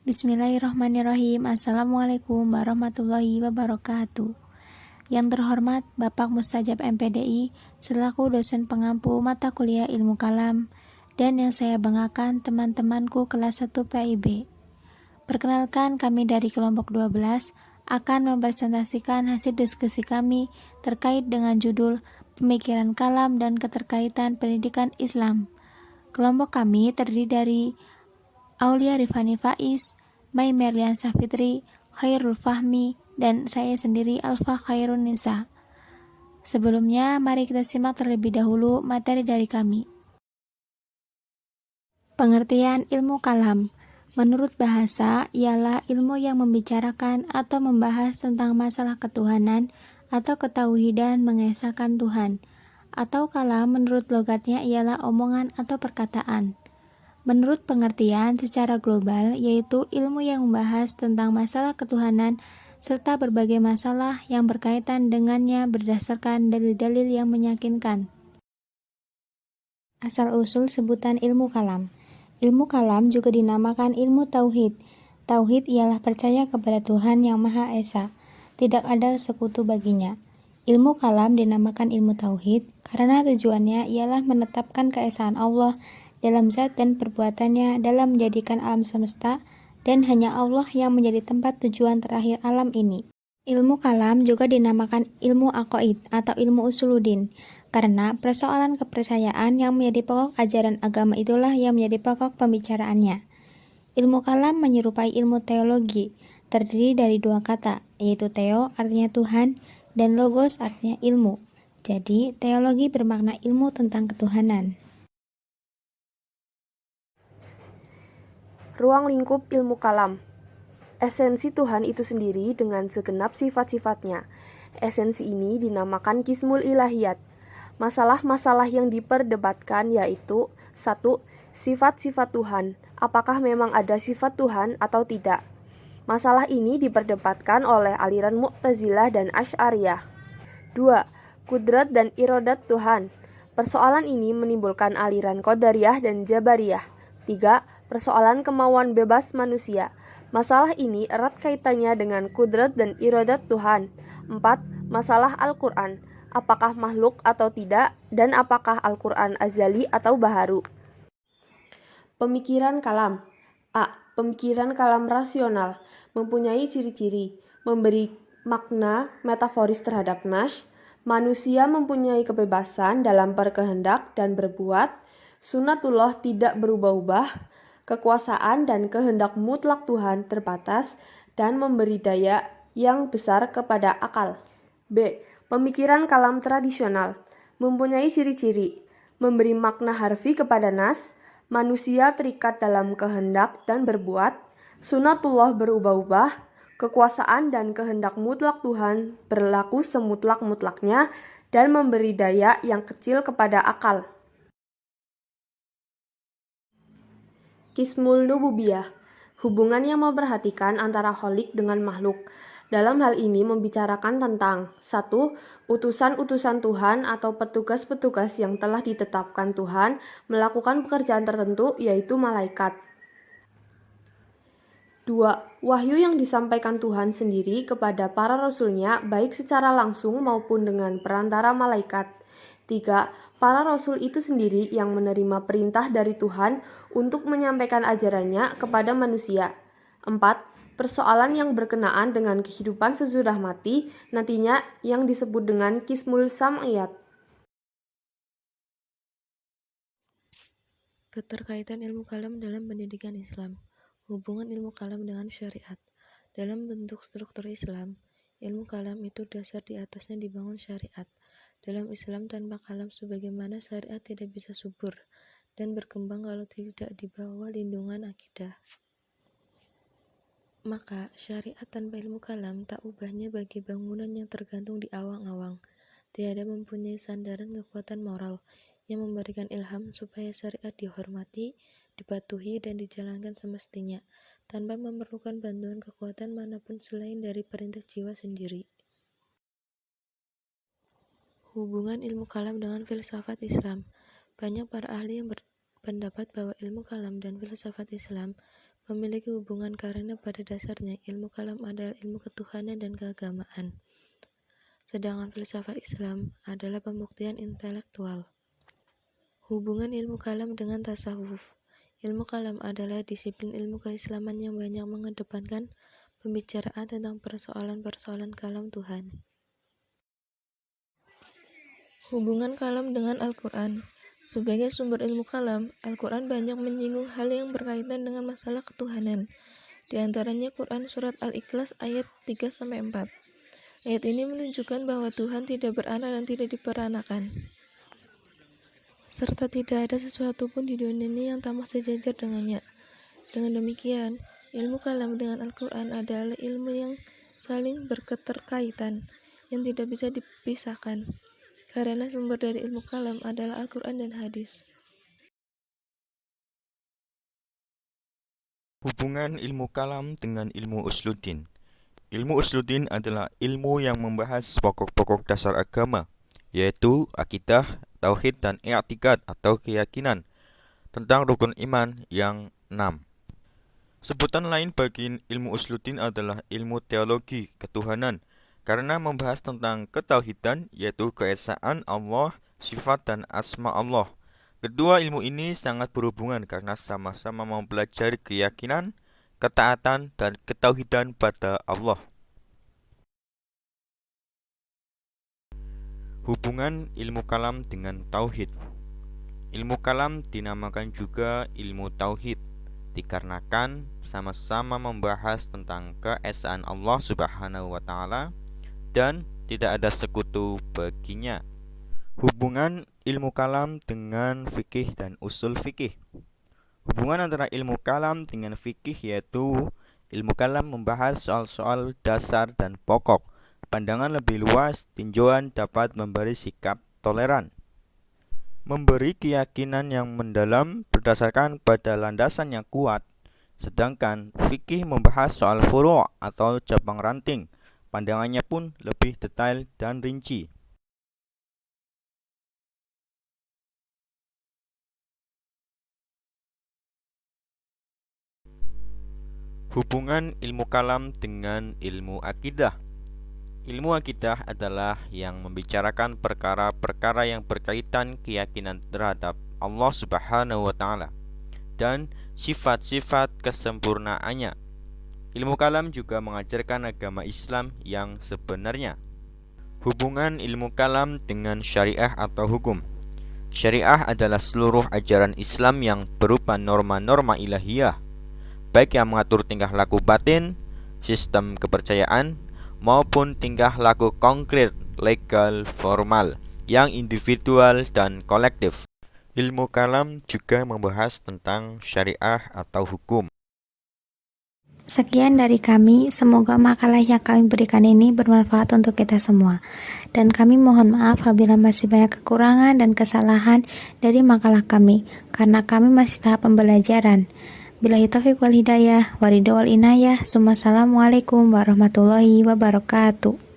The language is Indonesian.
Bismillahirrahmanirrahim. Assalamualaikum warahmatullahi wabarakatuh. Yang terhormat Bapak Mustajab MPDI selaku dosen pengampu mata kuliah Ilmu Kalam dan yang saya banggakan teman-temanku kelas 1 PIB. Perkenalkan, kami dari kelompok 12 akan mempresentasikan hasil diskusi kami terkait dengan judul Pemikiran Kalam dan Keterkaitan Pendidikan Islam. Kelompok kami terdiri dari Aulia Rifani Faiz, Mai Merlian Safitri, Khairul Fahmi, dan saya sendiri Alfa Khairun Nisa. Sebelumnya, mari kita simak terlebih dahulu materi dari kami. Pengertian ilmu kalam. Menurut bahasa, ialah ilmu yang membicarakan atau membahas tentang masalah ketuhanan atau ketauhidan mengesahkan Tuhan. Atau kalam menurut logatnya ialah omongan atau perkataan. Menurut pengertian secara global, yaitu ilmu yang membahas tentang masalah ketuhanan serta berbagai masalah yang berkaitan dengannya berdasarkan dalil-dalil yang meyakinkan. Asal-usul sebutan ilmu kalam. Ilmu kalam juga dinamakan ilmu tauhid. Tauhid ialah percaya kepada Tuhan yang Maha Esa, tidak ada sekutu baginya. Ilmu kalam dinamakan ilmu tauhid karena tujuannya ialah menetapkan keesaan Allah dalam zat dan perbuatannya dalam menjadikan alam semesta, dan hanya Allah yang menjadi tempat tujuan terakhir alam ini. Ilmu kalam juga dinamakan ilmu aqaid atau ilmu usuluddin, karena persoalan kepercayaan yang menjadi pokok ajaran agama itulah yang menjadi pokok pembicaraannya. Ilmu kalam menyerupai ilmu teologi, terdiri dari dua kata, yaitu theo artinya Tuhan, dan logos artinya ilmu. Jadi, teologi bermakna ilmu tentang ketuhanan. Ruang lingkup ilmu kalam. Esensi Tuhan itu sendiri dengan segenap sifat-sifatnya. Esensi ini dinamakan Qismul Ilahiyat. Masalah-masalah yang diperdebatkan yaitu 1. Sifat-sifat Tuhan. Apakah memang ada sifat Tuhan atau tidak? Masalah ini diperdebatkan oleh aliran Mu'tazilah dan Asy'ariyah. 2. Kudrat dan irodat Tuhan. Persoalan ini menimbulkan aliran Qadariyah dan Jabariyah. 3. Persoalan kemauan bebas manusia. Masalah ini erat kaitannya dengan kudrat dan irodat Tuhan. 4. Masalah Al-Quran. Apakah makhluk atau tidak, dan apakah Al-Quran azali atau baharu? Pemikiran kalam. A. Pemikiran kalam rasional. Mempunyai ciri-ciri. Memberi makna metaforis terhadap nas. Manusia mempunyai kebebasan dalam berkehendak dan berbuat. Sunnatullah tidak berubah-ubah. Kekuasaan dan kehendak mutlak Tuhan terbatas dan memberi daya yang besar kepada akal. B. Pemikiran kalam tradisional. Mempunyai ciri-ciri. Memberi makna harfi kepada nas. Manusia terikat dalam kehendak dan berbuat. Sunnatullah berubah-ubah. Kekuasaan dan kehendak mutlak Tuhan berlaku semutlak-mutlaknya dan memberi daya yang kecil kepada akal. Qismul Nububiyah. Hubungan yang memperhatikan antara kholik dengan makhluk. Dalam hal ini membicarakan tentang 1. Utusan-utusan Tuhan atau petugas-petugas yang telah ditetapkan Tuhan melakukan pekerjaan tertentu, yaitu malaikat. 2. Wahyu yang disampaikan Tuhan sendiri kepada para rasulnya baik secara langsung maupun dengan perantara malaikat. 3. Para rasul itu sendiri yang menerima perintah dari Tuhan untuk menyampaikan ajarannya kepada manusia. 4. Persoalan yang berkenaan dengan kehidupan sesudah mati, nantinya yang disebut dengan Qismul Sam'iyat. Keterkaitan ilmu kalam dalam pendidikan Islam. Hubungan ilmu kalam dengan syariat. Dalam bentuk struktur Islam, ilmu kalam itu dasar di atasnya dibangun syariat. Dalam Islam tanpa kalam sebagaimana syariat tidak bisa subur dan berkembang kalau tidak di bawah lindungan akidah. Maka syariat tanpa ilmu kalam tak ubahnya bagi bangunan yang tergantung di awang-awang. Tiada mempunyai sandaran kekuatan moral yang memberikan ilham supaya syariat dihormati, dipatuhi, dan dijalankan semestinya, tanpa memerlukan bantuan kekuatan manapun selain dari perintah jiwa sendiri. Hubungan ilmu kalam dengan filsafat Islam. Banyak para ahli yang berpendapat bahwa ilmu kalam dan filsafat Islam memiliki hubungan karena pada dasarnya ilmu kalam adalah ilmu ketuhanan dan keagamaan. Sedangkan filsafat Islam adalah pembuktian intelektual. Hubungan ilmu kalam dengan tasawuf. Ilmu kalam adalah disiplin ilmu keislaman yang banyak mengedepankan pembicaraan tentang persoalan-persoalan kalam Tuhan. Hubungan kalam dengan Al-Quran. Sebagai sumber ilmu kalam, Al-Quran banyak menyinggung hal yang berkaitan dengan masalah ketuhanan. Di antaranya Quran Surat Al-Ikhlas ayat 3-4. Ayat ini menunjukkan bahwa Tuhan tidak beranak dan tidak diperanakan, serta tidak ada sesuatu pun di dunia ini yang tamak sejajar dengannya. Dengan demikian, ilmu kalam dengan Al-Quran adalah ilmu yang saling berketerkaitan, yang tidak bisa dipisahkan, karena sumber dari ilmu kalam adalah Al-Quran dan hadis. Hubungan ilmu kalam dengan ilmu usluddin. Ilmu usluddin adalah ilmu yang membahas pokok-pokok dasar agama, yaitu akidah, tauhid, dan i'tikad atau keyakinan tentang rukun iman yang 6. Sebutan lain bagi ilmu usluddin adalah ilmu teologi ketuhanan, karena membahas tentang ketauhidan, yaitu keesaan Allah, sifat dan asma Allah. Kedua ilmu ini sangat berhubungan karena sama-sama mempelajari keyakinan, ketaatan, dan ketauhidan pada Allah. Hubungan ilmu kalam dengan tauhid. Ilmu kalam dinamakan juga ilmu tauhid, dikarenakan sama-sama membahas tentang keesaan Allah Subhanahu wa Ta'ala dan tidak ada sekutu baginya. Hubungan ilmu kalam dengan fikih dan usul fikih. Hubungan antara ilmu kalam dengan fikih yaitu ilmu kalam membahas soal-soal dasar dan pokok. Pandangan lebih luas, tinjauan dapat memberi sikap toleran, memberi keyakinan yang mendalam berdasarkan pada landasan yang kuat. Sedangkan fikih membahas soal furu' atau cabang ranting. Pandangannya pun lebih detail dan rinci. Hubungan ilmu kalam dengan ilmu akidah. Ilmu akidah adalah yang membicarakan perkara-perkara yang berkaitan keyakinan terhadap Allah Subhanahu wa Ta'ala dan sifat-sifat kesempurnaannya. Ilmu kalam juga mengajarkan agama Islam yang sebenarnya. Hubungan ilmu kalam dengan syariah atau hukum. Syariah adalah seluruh ajaran Islam yang berupa norma-norma ilahiyah, baik yang mengatur tingkah laku batin, sistem kepercayaan, maupun tingkah laku konkret, legal, formal, yang individual dan kolektif. Ilmu kalam juga membahas tentang syariah atau hukum. Sekian dari kami, semoga makalah yang kami berikan ini bermanfaat untuk kita semua. Dan kami mohon maaf apabila masih banyak kekurangan dan kesalahan dari makalah kami, karena kami masih tahap pembelajaran. Billahi taufiq wal hidayah, waridho wal inayah, Assalamualaikum warahmatullahi wabarakatuh.